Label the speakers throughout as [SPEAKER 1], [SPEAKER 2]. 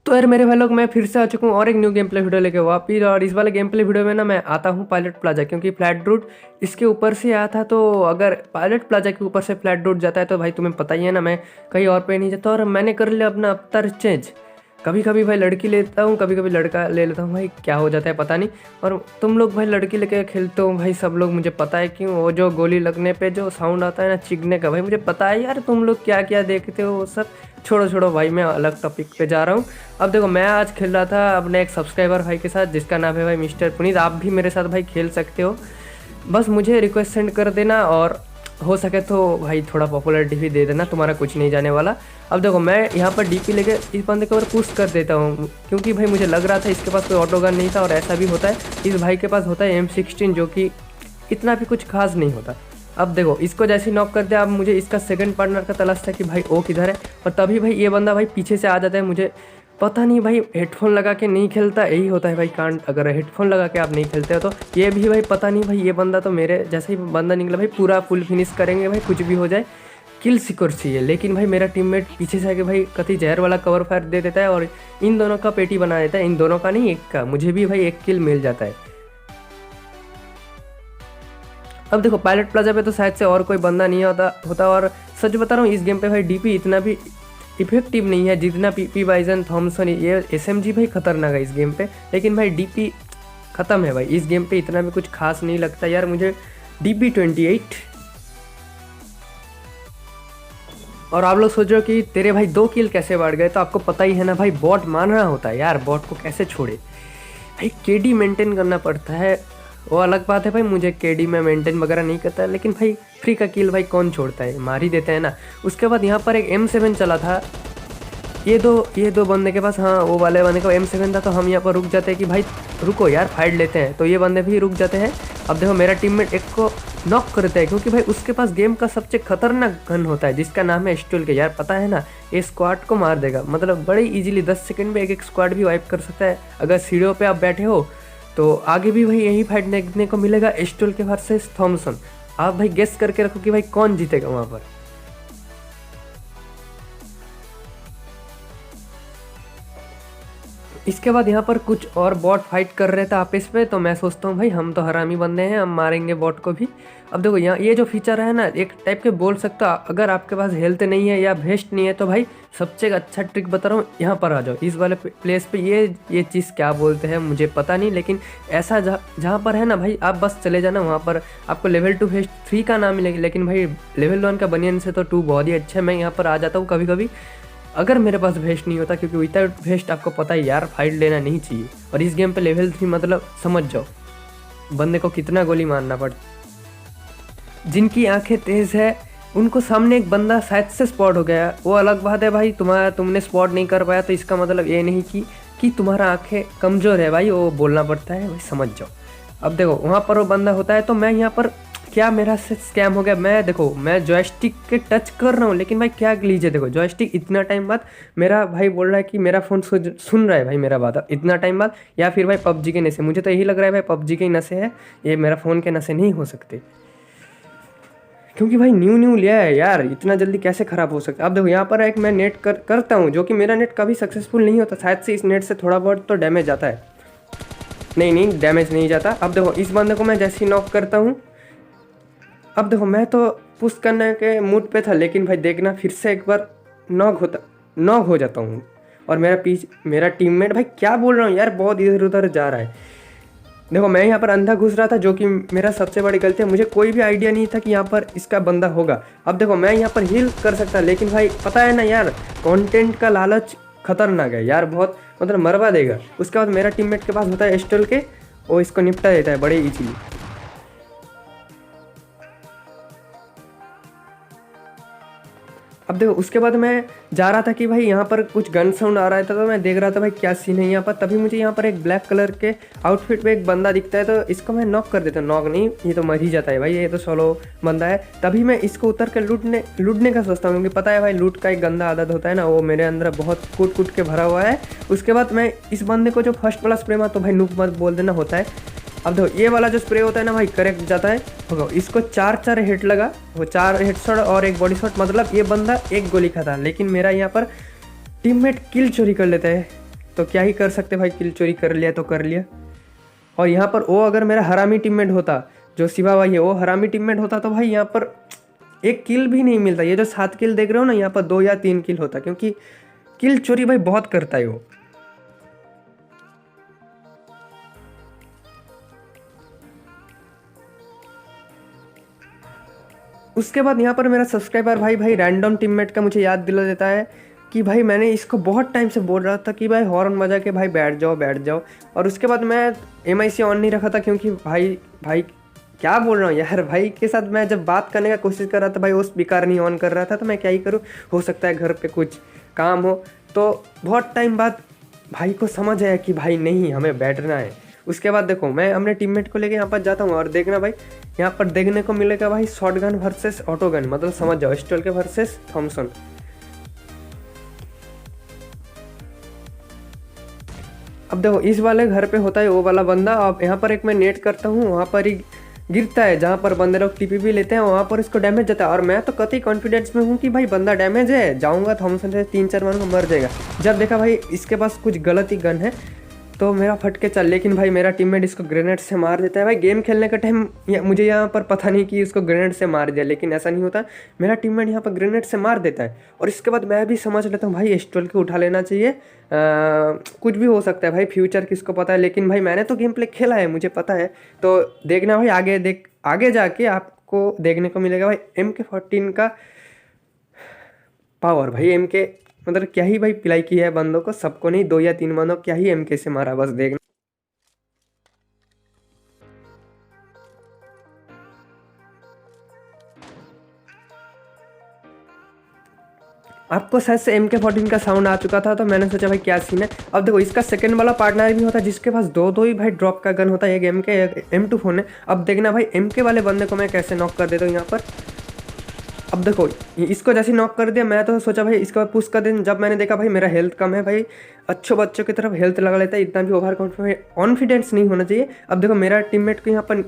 [SPEAKER 1] तो यार मेरे भाई लोग, मैं फिर से आ चुका हूँ और एक न्यू गेम प्ले वीडियो लेके वापिस। और इस वाले गेम प्ले वीडियो में ना मैं आता हूँ पायलट प्लाजा, क्योंकि फ्लैट रूट इसके ऊपर से आया था। तो अगर पायलट प्लाजा के ऊपर से फ्लैट रूट जाता है तो भाई तुम्हें पता ही है ना, मैं कहीं और पे नहीं जाता। और मैंने कर लिया अपना अवतार चेंज। कभी कभी भाई लड़की लेता हूँ, कभी कभी लड़का ले लेता हूँ, भाई क्या हो जाता है पता नहीं। और तुम लोग भाई लड़की लेके खेलते हो भाई, सब लोग, मुझे पता है क्यों। वो जो गोली लगने पे जो साउंड आता है ना चिगने का, भाई मुझे पता है यार तुम लोग क्या क्या देखते हो वो सब। छोड़ो छोड़ो भाई, मैं अलग टॉपिक पे जा रहा हूँ। अब देखो, मैं आज खेल रहा था अपने एक सब्सक्राइबर भाई के साथ, जिसका नाम है भाई मिस्टर पुनीत। आप भी मेरे साथ भाई खेल सकते हो, बस मुझे रिक्वेस्ट सेंड कर देना, और हो सके तो भाई थोड़ा पॉपुलरिटी भी दे देना, तुम्हारा कुछ नहीं जाने वाला। अब देखो, मैं यहाँ पर डीपी लेके इस बंदे के ऊपर पुश कर देता हूँ, क्योंकि भाई मुझे लग रहा था इसके पास कोई ऑटो गन नहीं था। और ऐसा भी होता है, इस भाई के पास होता है M16, जो कि इतना भी कुछ खास नहीं होता। अब देखो, इसको जैसे नॉक कर दिया, अब मुझे इसका सेकंड पार्टनर का तलाश था कि भाई वो किधर है। और तभी भाई ये बंदा भाई पीछे से आ जाता है। मुझे पता नहीं भाई, हेडफोन लगा के नहीं खेलता, यही होता है भाई कांड। अगर हेडफोन लगा के आप नहीं खेलते हो तो ये भी भाई पता नहीं भाई, ये बंदा तो मेरे जैसे ही बंदा निकला भाई पूरा फुल फिनिश करेंगे भाई, कुछ भी हो जाए, किल सिक्योर चाहिए। लेकिन भाई मेरा टीममेट पीछे से आके भाई कति जहर वाला कवर फायर दे देता है, और इन दोनों का पेटी बना देता है। इन दोनों का नहीं, एक का। मुझे भी भाई एक किल मिल जाता है। अब देखो, पायलट प्लाजा पे तो शायद से और कोई बंदा नहीं होता। और सच बता रहा हूँ, इस गेम पे भाई डीपी इतना भी इफेक्टिव नहीं है जितना पीपी बाइजन थॉमसन। ये SMG भाई खतरनाक है इस गेम पे, लेकिन भाई डीपी ख़त्म है भाई इस गेम पे। इतना भी कुछ खास नहीं लगता यार मुझे DP28। और आप लोग सोच रहे हो कि तेरे भाई 2 किल कैसे बढ़ गए, तो आपको पता ही है ना भाई, बॉट मारना होता है यार। बॉट को कैसे छोड़े भाई, KD मेंटेन करना पड़ता है। वो अलग बात है भाई, मुझे KD में मेंटेन वगैरह नहीं करता है, लेकिन भाई फ्री का किल भाई कौन छोड़ता है, मार ही देते हैं ना। उसके बाद यहाँ पर एक M7 चला था। ये दो बंदे के पास, हाँ वो वाले बंदे का M7 था। तो हम यहाँ पर रुक जाते हैं कि भाई रुको यार, फाइट लेते हैं। तो ये बंदे भी रुक जाते हैं। अब देखो, मेरा टीममेट एक को नॉक करता है, क्योंकि भाई उसके पास गेम का सबसे खतरनाक गन होता है, जिसका नाम है स्टूल के। यार पता है ना, ये स्क्वाड को मार देगा, मतलब बड़े इजीली 10 सेकंड में एक स्क्वाड भी वाइप कर सकता है। अगर सीढ़ियों पे आप बैठे हो तो आगे भी भाई यही फाइट देखने को मिलेगा, स्टूल के वर्सेस थॉमसन। आप भाई गेस करके रखो कि भाई कौन जीतेगा वहाँ पर। इसके बाद यहाँ पर कुछ और बॉट फाइट कर रहे थे आपस में, तो मैं सोचता हूँ भाई हम तो हरामी बंदे हैं, हम मारेंगे बॉट को भी। अब देखो, यहाँ ये जो फीचर है ना, एक टाइप के बोल सकते हो, अगर आपके पास हेल्थ नहीं है या वेस्ट नहीं है तो भाई सबसे अच्छा ट्रिक बता रहा हूँ, यहाँ पर आ जाओ इस वाले प्लेस पे। ये चीज़ क्या बोलते हैं मुझे पता नहीं, लेकिन ऐसा जहाँ पर है ना भाई, आप बस चले जाना वहाँ पर। आपको लेवल 2 वेस्ट 3 का नाम मिलेगा, लेकिन भाई लेवल 1 का बनियन से तो 2 बहुत ही अच्छा है। मैं यहाँ पर आ जाता हूँ कभी कभी, अगर मेरे पास वेस्ट नहीं होता, क्योंकि विदाउट वेस्ट आपको पता है यार फाइट लेना नहीं चाहिए। और इस गेम पे लेवल 3 मतलब समझ जाओ बंदे को कितना गोली मारना पड़ता। जिनकी आंखें तेज़ है उनको सामने एक बंदा शायद से स्पॉट हो गया, वो अलग बात है भाई। तुमने स्पॉट नहीं कर पाया तो इसका मतलब ये नहीं कि तुम्हारा आंखें कमज़ोर है भाई, वो बोलना पड़ता है भाई, समझ जाओ। अब देखो, वहाँ पर वो बंदा होता है, तो मैं यहाँ पर क्या मेरा से स्कैम हो गया। मैं जॉयस्टिक के टच कर रहा हूँ, लेकिन भाई क्या लीजिए, देखो जॉयस्टिक इतना टाइम बाद मेरा भाई बोल रहा है कि मेरा फ़ोन सुन रहा है भाई मेरा बात इतना टाइम बाद, या फिर भाई PUBG के नशे। मुझे तो यही लग रहा है भाई PUBG के नशे है, ये मेरा फ़ोन के नशे नहीं हो सकते, क्योंकि भाई न्यू लिया है यार, इतना जल्दी कैसे ख़राब हो सकता है। अब देखो, यहाँ पर एक मैं नेट करता हूँ, जो कि मेरा नेट कभी सक्सेसफुल नहीं होता। शायद से इस नेट से थोड़ा बहुत तो डैमेज जाता है। नहीं, डैमेज नहीं जाता। अब देखो, इस बंदे को मैं जैसे ही नॉक करता हूँ, अब देखो मैं तो पुश करने के मूड पे था, लेकिन भाई देखना फिर से एक बार नॉक हो जाता हूँ। और मेरा टीममेट भाई क्या बोल रहा हूँ यार, बहुत इधर उधर जा रहा है। देखो, मैं यहाँ पर अंधा घुस रहा था, जो कि मेरा सबसे बड़ी गलती है। मुझे कोई भी आइडिया नहीं था कि यहाँ पर इसका बंदा होगा। अब देखो, मैं यहाँ पर हील कर सकता, लेकिन भाई पता है ना यार, कंटेंट का लालच खतरनाक है यार, बहुत मतलब मरवा देगा। उसके बाद मेरा टीममेट के पास होता है स्टोल के, वो इसको निपटा देता है बड़े ईजीली। अब देखो, उसके बाद मैं जा रहा था कि भाई यहाँ पर कुछ गन साउंड आ रहा था, तो मैं देख रहा था भाई क्या सीन है यहाँ पर। तभी मुझे यहाँ पर एक ब्लैक कलर के आउटफिट में एक बंदा दिखता है, तो इसको मैं नॉक कर देता हूँ। नॉक नहीं, ये तो मर ही जाता है भाई, ये तो सोलो बंदा है। तभी मैं इसको उतर कर लूटने का सोचता हूँ, क्योंकि पता है भाई लूट का एक गंदा आदत होता है ना, वो मेरे अंदर बहुत कूट के भरा हुआ है। उसके बाद मैं इस बंदे को जो फर्स्ट वाला स्प्रे मार, तो भाई नूप मत बोल देना होता है। अब देखो, ये वाला जो स्प्रे होता है ना भाई, करेक्ट जाता है। होगा इसको 4 हिट लगा, वो 4 हेडशॉट और एक बॉडी शॉट, मतलब ये बंदा एक गोली खाता। लेकिन मेरा यहाँ पर टीममेट किल चोरी कर लेता है। तो क्या ही कर सकते भाई, किल चोरी कर लिया तो कर लिया। और यहाँ पर वो अगर मेरा हरामी टीममेट होता, जो शिवा भाई है वो हरामी टीममेट होता, तो भाई यहाँ पर एक किल भी नहीं मिलता। ये जो 7 किल देख रहे हो ना, यहाँ पर 2 या 3 किल होता, क्योंकि किल चोरी भाई बहुत करता है वो। उसके बाद यहाँ पर मेरा सब्सक्राइबर भाई रैंडम टीममेट का मुझे याद दिला देता है कि भाई मैंने इसको बहुत टाइम से बोल रहा था कि भाई हॉर्न बजा के भाई बैठ जाओ बैठ जाओ। और उसके बाद मैं MIC ऑन नहीं रखा था, क्योंकि भाई क्या बोल रहा हूँ यार, भाई के साथ मैं जब बात करने का कोशिश कर रहा था भाई वो स्पीकर नहीं ऑन कर रहा था, तो मैं क्या ही करूँ, हो सकता है घर पे कुछ काम हो। तो बहुत टाइम बाद भाई को समझ आया कि भाई नहीं, हमें बैठना है। उसके बाद देखो मैं अपने टीममेट को लेके यहाँ पर जाता हूँ और देखना भाई यहाँ पर देखने को मिलेगा भाई शॉटगन वर्सेस ऑटोगन, मतलब समझ जाओ स्टोल के वर्सेस थॉमसन। अब देखो इस वाले घर पे होता है वो वाला बंदा, अब यहाँ पर एक मैं नेट करता हूँ, वहाँ पर ही गिरता है जहाँ पर बंदे लोग TPP लेते हैं, वहाँ पर इसको डैमेज जाता है। और मैं तो कतई कॉन्फिडेंस में हूँ कि भाई बंदा डैमेज है, जाऊँगा थॉमसन से 3-4 मारूंगा मर जाएगा। जब देखा भाई इसके पास कुछ गलत ही गन है, तो मेरा फट के चल, लेकिन भाई मेरा टीममेट इसको ग्रेनेड से मार देता है। भाई गेम खेलने का टाइम मुझे यहाँ पर पता नहीं कि इसको ग्रेनेड से मार दिया, लेकिन ऐसा नहीं होता, मेरा टीममेट यहाँ पर ग्रेनेड से मार देता है। और इसके बाद मैं भी समझ लेता हूँ भाई स्टोल के उठा लेना चाहिए, कुछ भी हो सकता है भाई, फ्यूचर किसको पता है। लेकिन भाई मैंने तो गेम प्ले खेला है, मुझे पता है। तो देखना भाई आगे जाके आपको देखने को मिलेगा भाई MK14 का पावर। भाई MK मतलब क्या ही भाई पिलाई की है बंदों को, सबको नहीं, 2 या 3 बंदों क्या ही MK से मारा, बस देखना। आपको शायद से MK14 का साउंड आ चुका था, तो मैंने सोचा भाई क्या सीन है। अब देखो इसका सेकंड वाला पार्टनर भी होता है जिसके पास दो ही भाई ड्रॉप का गन होता है, एक MK एक M24 है। अब देखना भाई MK वाले बंदे को मैं कैसे नॉक कर देता हूँ यहाँ पर। अब देखो इसको जैसे नॉक कर दिया, मैं तो सोचा भाई इसके बाद पुश कर दें, जब मैंने देखा भाई मेरा हेल्थ कम है, भाई अच्छे बच्चों की तरफ हेल्थ लगा लेता है, इतना भी ओवर कॉन्फिडेंस नहीं होना चाहिए। अब देखो मेरा टीममेट को यहाँ पर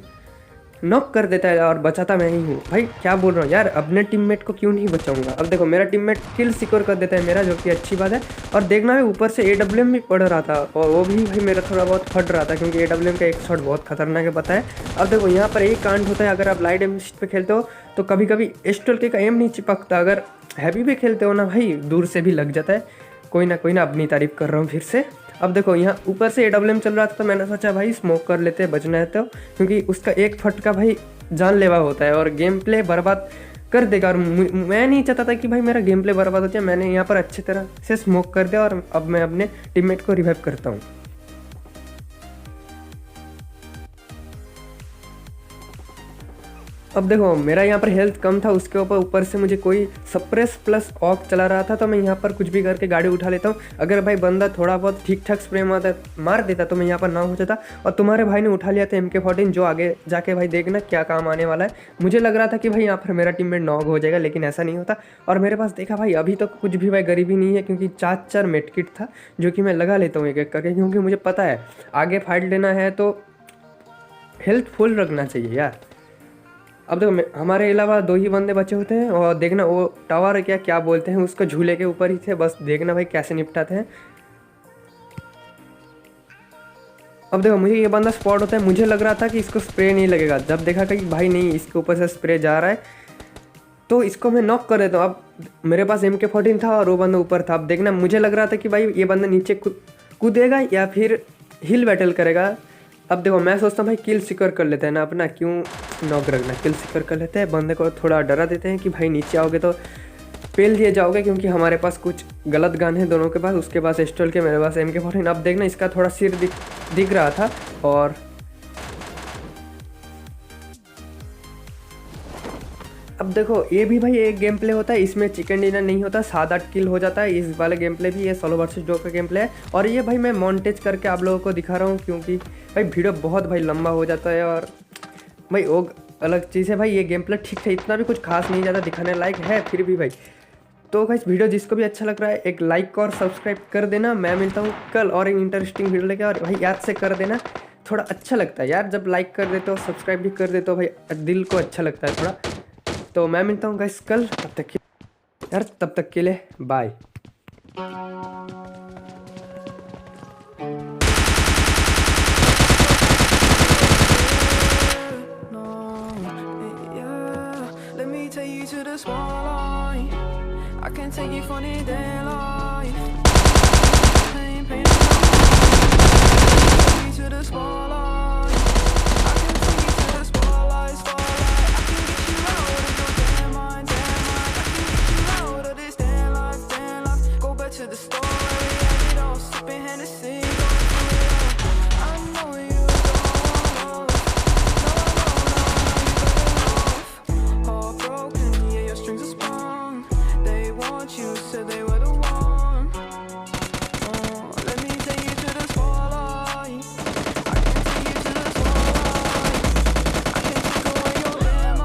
[SPEAKER 1] नॉक कर देता है और बचाता मैं ही हूँ। भाई क्या बोल रहा हूँ यार, अपने टीममेट को क्यों नहीं बचाऊंगा। अब देखो मेरा टीममेट किल सिक्योर कर देता है मेरा, जो कि अच्छी बात है। और देखना है ऊपर से AWM भी पड़ रहा था, और वो भी भाई मेरा थोड़ा बहुत फट रहा था, क्योंकि AWM का एक शॉट बहुत खतरनाक है पता है। अब देखो यहाँ पर एक कांड होता है, अगर आप लाइट एम पे खेलते हो तो कभी कभी स्टोल का एम नहीं चिपकता, अगर हैवी पे खेलते हो ना भाई दूर से भी लग जाता है। कोई ना अपनी तारीफ कर रहा हूँ फिर से। अब देखो यहाँ ऊपर से AWM चल रहा था, तो मैंने सोचा भाई स्मोक कर लेते हैं, बचना है तो, क्योंकि उसका एक फटका भाई जानलेवा होता है और गेम प्ले बर्बाद कर देगा। और मैं नहीं चाहता था कि भाई मेरा गेम प्ले बर्बाद हो जाए। मैंने यहाँ पर अच्छी तरह से स्मोक कर दिया और अब मैं अपने टीममेट को रिवाइव करता हूँ। अब देखो मेरा यहाँ पर हेल्थ कम था, उसके ऊपर से मुझे कोई सप्रेस प्लस ऑक चला रहा था, तो मैं यहाँ पर कुछ भी करके गाड़ी उठा लेता हूँ। अगर भाई बंदा थोड़ा बहुत ठीक ठाक स्प्रे मार देता तो मैं यहाँ पर ना हो जाता। और तुम्हारे भाई ने उठा लिया था MK14, जो आगे जाके भाई देखना क्या काम आने वाला है। मुझे लग रहा था कि भाई यहाँ पर मेरा टीममेट नॉक हो जाएगा, लेकिन ऐसा नहीं होता। और मेरे पास देखा भाई अभी तो कुछ भी भाई गरीबी नहीं है, क्योंकि 4 मेडकिट था, जो कि मैं लगा लेता हूँ एक एक करके, क्योंकि मुझे पता है आगे फाइट लेना है तो हेल्थ फुल रखना चाहिए यार। अब देखो हमारे अलावा 2 ही बंदे बचे होते हैं, और देखना वो टावर क्या बोलते हैं उसको, झूले के ऊपर ही थे, बस देखना भाई कैसे निपटाते हैं। अब देखो मुझे ये बंदा स्पॉट होता है, मुझे लग रहा था कि इसको स्प्रे नहीं लगेगा, जब देखा कि भाई नहीं इसके ऊपर से स्प्रे जा रहा है, तो इसको मैं नॉक कर देता हूँ। अब मेरे पास MK14 था और वो बंदा ऊपर था। अब देखना मुझे लग रहा था कि भाई ये बंदा नीचे कूदेगा या फिर हिल बैटल करेगा। अब देखो मैं सोचता हूँ भाई किल सिक्योर कर लेते हैं ना अपना, क्यों नॉक रखना, किल सिक्योर कर लेते हैं, बंदे को थोड़ा डरा देते हैं कि भाई नीचे आओगे तो पेल दिए जाओगे, क्योंकि हमारे पास कुछ गलत गन है दोनों के पास, उसके पास स्टोल के, मेरे पास MK14। अब देखना इसका थोड़ा सिर दिख रहा था। और अब देखो ये भी भाई एक गेम प्ले होता है, इसमें चिकन डिनर नहीं होता, 7-8 किल हो जाता है। इस वाले गेम प्ले भी ये सोलो वर्सेस डो का गेम प्ले है। और ये भाई मैं मॉन्टेज करके आप लोगों को दिखा रहा हूँ, क्योंकि भाई वीडियो बहुत भाई लंबा हो जाता है, और भाई वो अलग चीज़ है। भाई ये गेम प्ले ठीक है, इतना भी कुछ खास नहीं, ज़्यादा दिखाने लायक है फिर भी भाई। तो भाई वीडियो जिसको भी अच्छा लग रहा है एक लाइक और सब्सक्राइब कर देना। मैं मिलता हूँ कल और एक इंटरेस्टिंग वीडियो लेके, और भाई याद से कर देना, थोड़ा अच्छा लगता है यार जब लाइक कर देते हो, सब्सक्राइब भी कर देते हो, भाई दिल को अच्छा लगता है थोड़ा। तो मैं मिलता हूँ गाइस कल, तब तक के लिए bye.
[SPEAKER 2] can't take you funny day life. Pain, pain, to the spotlight.